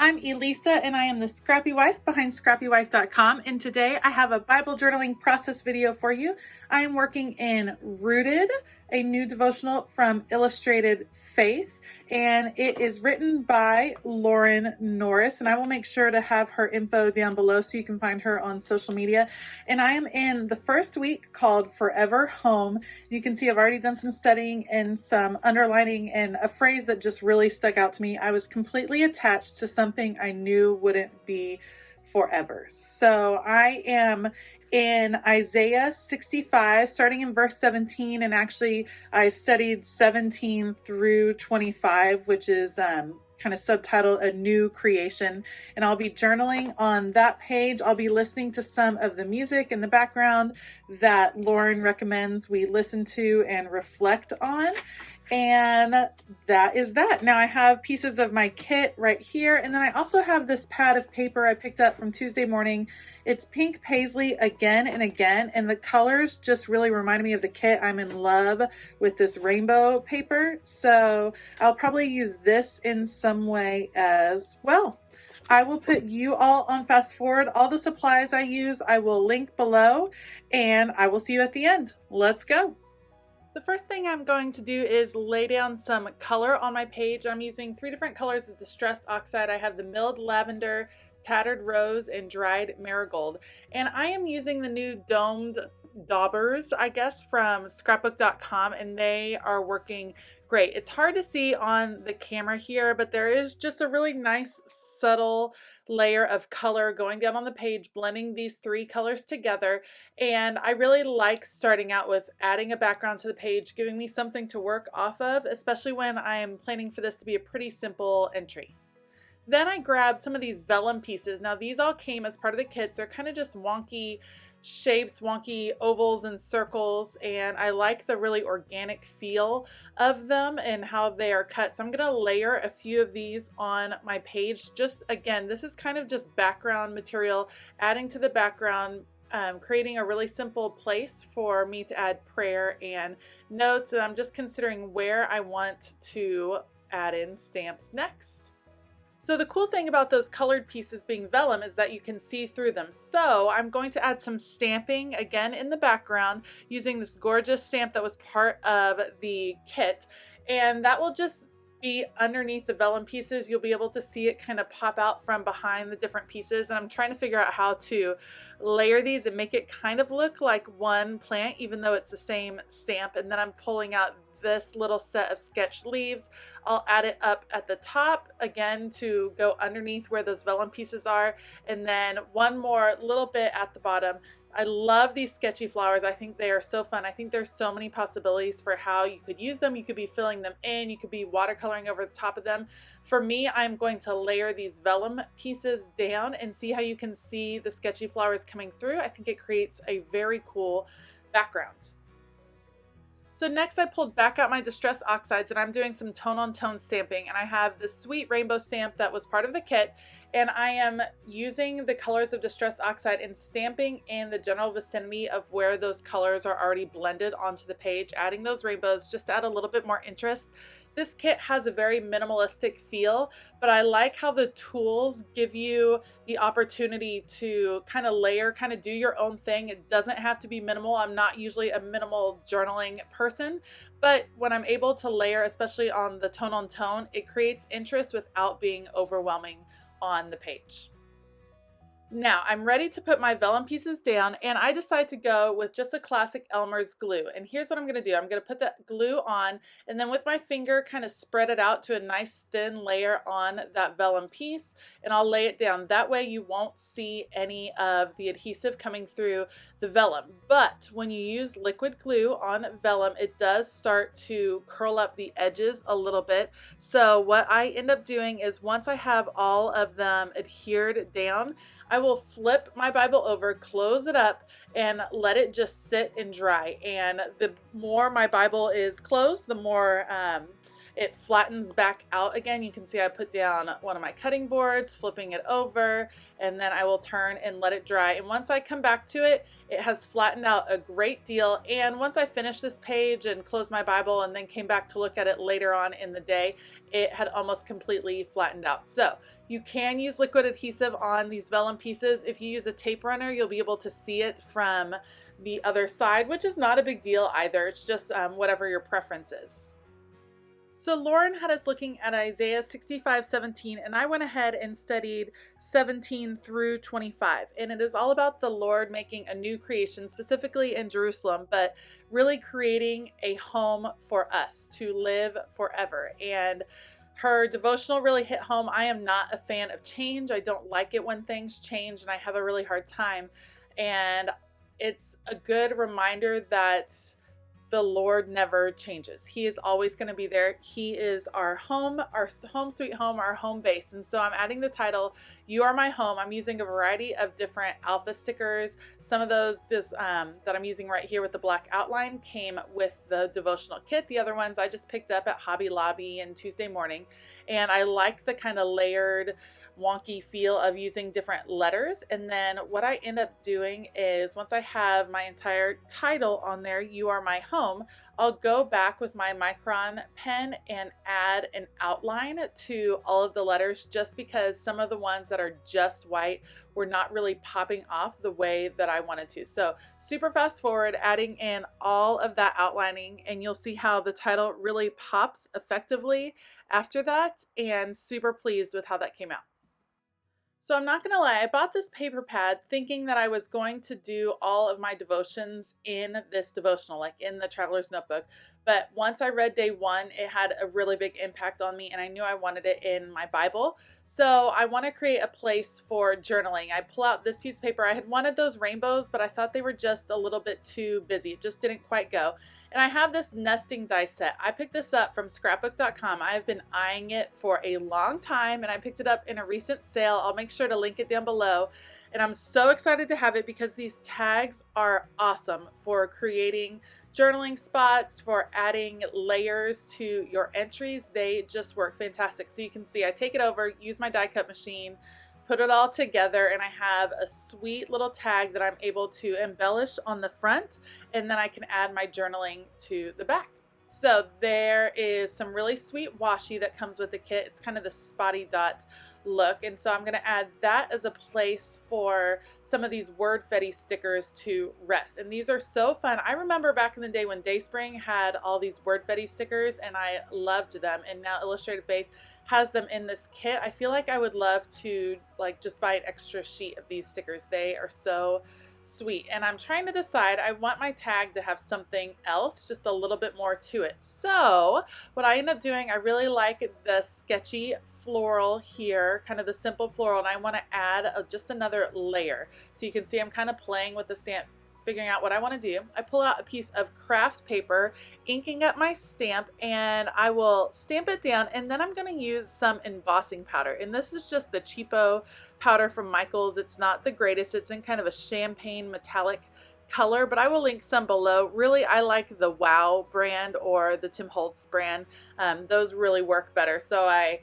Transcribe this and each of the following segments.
I'm Elisa and I am the Scrappy Wife behind scrappywife.com, and today I have a Bible journaling process video for you. I am working in Rooted, a new devotional from Illustrated Faith, and it is written by Lauren Norris, and I will make sure to have her info down below so you can find her on social media. And I am in the first week called Forever Home. You can see I've already done some studying and some underlining, and a phrase that just really stuck out to me. I was completely attached to something I knew wouldn't be forever. So I am in Isaiah 65, starting in verse 17, and actually I studied 17 through 25, which is kind of subtitled A New Creation, and I'll be journaling on that page. I'll be listening to some of the music in the background that Lauren recommends we listen to and reflect on. And that is that. Now I have pieces of my kit right here, and then I also have this pad of paper I picked up from Tuesday morning. It's pink paisley again and again, and the colors just really reminded me of the kit. I'm in love with this rainbow paper, so I'll probably use this in some way as well. I will put you all on fast forward. All the supplies I use I will link below, and I will see you at the end. Let's go. The first thing I'm going to do is lay down some color on my page. I'm using 3 different colors of distressed oxide. I have the milled lavender, tattered rose, and dried marigold. And I am using the new domed daubers, I guess, from scrapbook.com, and they are working great. It's hard to see on the camera here, but there is just a really nice subtle layer of color going down on the page, blending these 3 colors together. And I really like starting out with adding a background to the page, giving me something to work off of, especially when I am planning for this to be a pretty simple entry. Then I grabbed some of these vellum pieces. Now these all came as part of the kits. They're kind of just wonky shapes, wonky ovals and circles, and I like the really organic feel of them and how they are cut. So I'm going to layer a few of these on my page. Just again, this is kind of just background material, adding to the background, creating a really simple place for me to add prayer and notes, and I'm just considering where I want to add in stamps next. So the cool thing about those colored pieces being vellum is that you can see through them. So I'm going to add some stamping again in the background using this gorgeous stamp that was part of the kit. And that will just be underneath the vellum pieces. You'll be able to see it kind of pop out from behind the different pieces. And I'm trying to figure out how to layer these and make it kind of look like one plant, even though it's the same stamp. And then I'm pulling out this little set of sketch leaves. I'll add it up at the top again to go underneath where those vellum pieces are, and then one more little bit at the bottom. I love these sketchy flowers. I think they are so fun. I think there's so many possibilities for how you could use them. You could be filling them in, you could be watercoloring over the top of them. For me, I'm going to layer these vellum pieces down and see how you can see the sketchy flowers coming through. I think it creates a very cool background. So next I pulled back out my distress oxides, and I'm doing some tone-on-tone stamping, and I have this sweet rainbow stamp that was part of the kit, and I am using the colors of distress oxide and stamping in the general vicinity of where those colors are already blended onto the page, adding those rainbows just to add a little bit more interest. This kit has a very minimalistic feel, but I like how the tools give you the opportunity to kind of layer, kind of do your own thing. It doesn't have to be minimal. I'm not usually a minimal journaling person, but when I'm able to layer, especially on the tone on tone, it creates interest without being overwhelming on the page. Now I'm ready to put my vellum pieces down, and I decide to go with just a classic Elmer's glue. And here's what I'm going to do. I'm going to put that glue on, and then with my finger kind of spread it out to a nice thin layer on that vellum piece, and I'll lay it down. That way you won't see any of the adhesive coming through the vellum. But when you use liquid glue on vellum, it does start to curl up the edges a little bit. So what I end up doing is once I have all of them adhered down, I will flip my Bible over, close it up, and let it just sit and dry. And the more my Bible is closed, the more it flattens back out again. You can see I put down one of my cutting boards, flipping it over, and then I will turn and let it dry. And once I come back to it, it has flattened out a great deal. And once I finished this page and closed my Bible and then came back to look at it later on in the day, it had almost completely flattened out. So you can use liquid adhesive on these vellum pieces. If you use a tape runner, you'll be able to see it from the other side, which is not a big deal either. It's just whatever your preference is. So Lauren had us looking at Isaiah 65:17, and I went ahead and studied 17 through 25. And it is all about the Lord making a new creation, specifically in Jerusalem, but really creating a home for us to live forever. And her devotional really hit home. I am not a fan of change. I don't like it when things change, and I have a really hard time. And it's a good reminder that the Lord never changes. He is always going to be there. He is our home sweet home, our home base. And so I'm adding the title, You Are My Home. I'm using a variety of different alpha stickers. Some of those that I'm using right here with the black outline came with the devotional kit. The other ones I just picked up at Hobby Lobby and Tuesday morning. And I like the kind of layered, wonky feel of using different letters. And then what I end up doing is once I have my entire title on there, You Are My Home, I'll go back with my Micron pen and add an outline to all of the letters, just because some of the ones that are just white were not really popping off the way that I wanted to. So super fast forward, adding in all of that outlining, and you'll see how the title really pops effectively after that, and super pleased with how that came out. So I'm not going to lie, I bought this paper pad thinking that I was going to do all of my devotions in this devotional, like in the Traveler's Notebook. But once I read day one, it had a really big impact on me, and I knew I wanted it in my Bible. So I want to create a place for journaling. I pull out this piece of paper. I had wanted those rainbows, but I thought they were just a little bit too busy. It just didn't quite go. And I have this nesting dice set. I picked this up from scrapbook.com. I have been eyeing it for a long time, and I picked it up in a recent sale. I'll make sure to link it down below. And I'm so excited to have it because these tags are awesome for creating journaling spots, for adding layers to your entries. They just work fantastic. So you can see I take it over, use my die cut machine, put it all together, and I have a sweet little tag that I'm able to embellish on the front, and then I can add my journaling to the back. So there is some really sweet washi that comes with the kit. It's kind of the spotty dot look, and so I'm going to add that as a place for some of these word fetty stickers to rest. And these are so fun. I remember back in the day when Dayspring had all these word fetty stickers, and I loved them, and now Illustrated Faith has them in this kit. I feel like I would love to just buy an extra sheet of these stickers. They are so sweet. And I'm trying to decide, I want my tag to have something else, just a little bit more to it. So what I end up doing, I really like the sketchy floral here, kind of the simple floral, and I want to add just another layer. So you can see I'm kind of playing with the stamp, figuring out what I want to do. I pull out a piece of craft paper, inking up my stamp, and I will stamp it down, and then I'm going to use some embossing powder. And this is just the cheapo powder from Michael's. It's not the greatest. It's in kind of a champagne metallic color, but I will link some below. Really, I like the Wow brand or the Tim Holtz brand. Those really work better. So I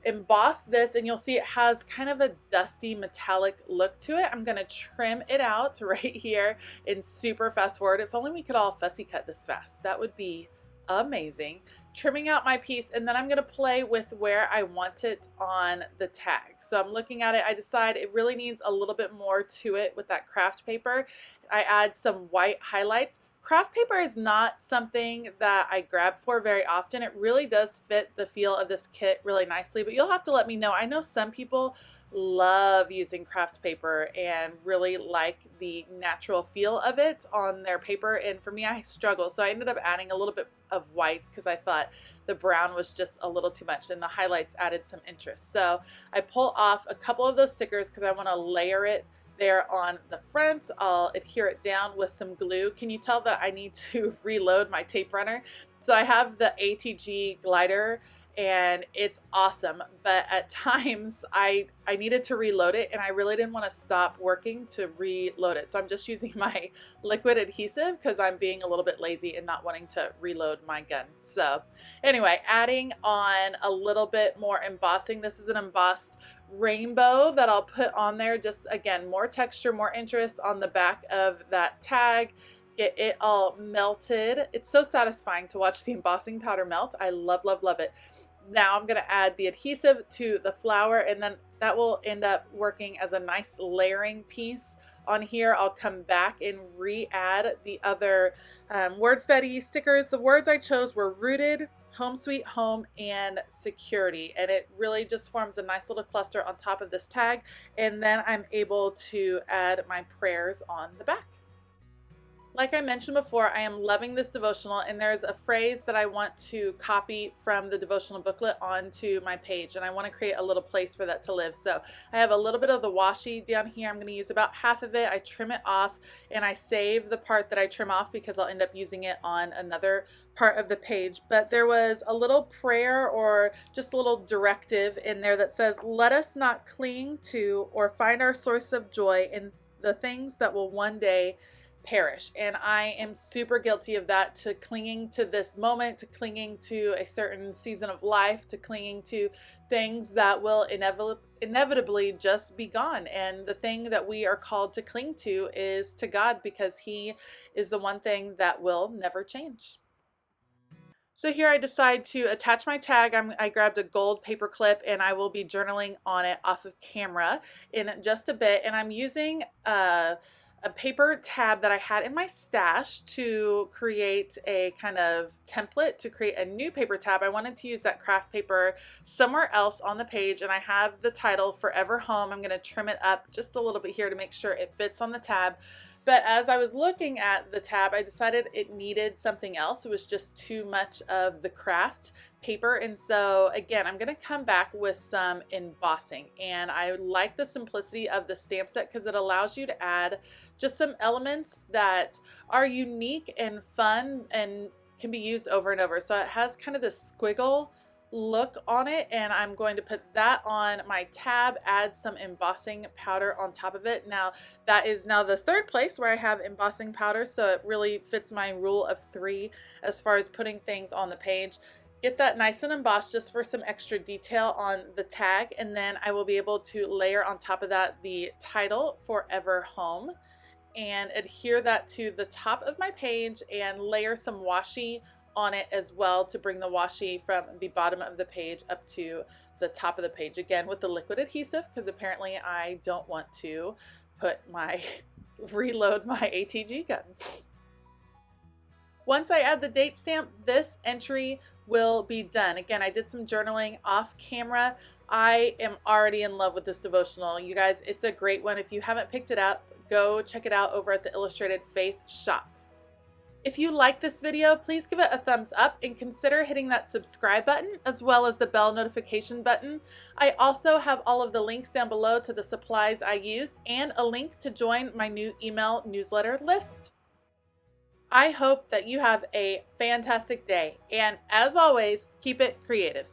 emboss this, and you'll see it has kind of a dusty metallic look to it. I'm going to trim it out right here in super fast forward. If only we could all fussy cut this fast. That would be amazing. Trimming out my piece, and then I'm going to play with where I want it on the tag. So I'm looking at it. I decide it really needs a little bit more to it with that craft paper. I add some white highlights. Craft paper is not something that I grab for very often. It really does fit the feel of this kit really nicely, but you'll have to let me know. I know some people love using craft paper and really like the natural feel of it on their paper, and for me, I struggle. So I ended up adding a little bit of white because I thought the brown was just a little too much, and the highlights added some interest. So I pull off a couple of those stickers because I want to layer it there on the front. I'll adhere it down with some glue. Can you tell that I need to reload my tape runner? So I have the ATG glider, and it's awesome. But at times I needed to reload it, and I really didn't want to stop working to reload it. So I'm just using my liquid adhesive because I'm being a little bit lazy and not wanting to reload my gun. So anyway, adding on a little bit more embossing. This is an embossed rainbow that I'll put on there. Just again, more texture, more interest on the back of that tag. Get it all melted. It's so satisfying to watch the embossing powder melt. I love, love, love it. Now I'm going to add the adhesive to the flower, and then that will end up working as a nice layering piece on here. I'll come back and re-add the other word-fetty stickers. The words I chose were rooted, home sweet home, and security, and it really just forms a nice little cluster on top of this tag. And then I'm able to add my prayers on the back. Like I mentioned before, I am loving this devotional, and there's a phrase that I want to copy from the devotional booklet onto my page, and I want to create a little place for that to live. So I have a little bit of the washi down here. I'm going to use about half of it. I trim it off, and I save the part that I trim off because I'll end up using it on another part of the page. But there was a little prayer or just a little directive in there that says, "Let us not cling to or find our source of joy in the things that will one day perish." And I am super guilty of that, to clinging to this moment, to clinging to a certain season of life, to clinging to things that will inevitably just be gone. And the thing that we are called to cling to is to God, because He is the one thing that will never change. So here I decide to attach my tag. I grabbed a gold paper clip, and I will be journaling on it off of camera in just a bit. And I'm using a paper tab that I had in my stash to create a kind of template to create a new paper tab. I wanted to use that craft paper somewhere else on the page, and I have the title Forever Home. I'm going to trim it up just a little bit here to make sure it fits on the tab. But as I was looking at the tab, I decided it needed something else. It was just too much of the craft paper. And so again, I'm going to come back with some embossing. And I like the simplicity of the stamp set because it allows you to add just some elements that are unique and fun and can be used over and over. So it has kind of this squiggle look on it, and I'm going to put that on my tab, add some embossing powder on top of it. Now that is now the third place where I have embossing powder, so it really fits my rule of 3 as far as putting things on the page. Get that nice and embossed just for some extra detail on the tag, and then I will be able to layer on top of that the title Forever Home and adhere that to the top of my page and layer some washi on it as well to bring the washi from the bottom of the page up to the top of the page, again with the liquid adhesive, because apparently I don't want to reload my ATG gun. Once I add the date stamp, this entry will be done. Again, I did some journaling off camera. I am already in love with this devotional. You guys, it's a great one. If you haven't picked it up, go check it out over at the Illustrated Faith shop. If you like this video, please give it a thumbs up and consider hitting that subscribe button as well as the bell notification button. I also have all of the links down below to the supplies I used and a link to join my new email newsletter list. I hope that you have a fantastic day, and as always, keep it creative.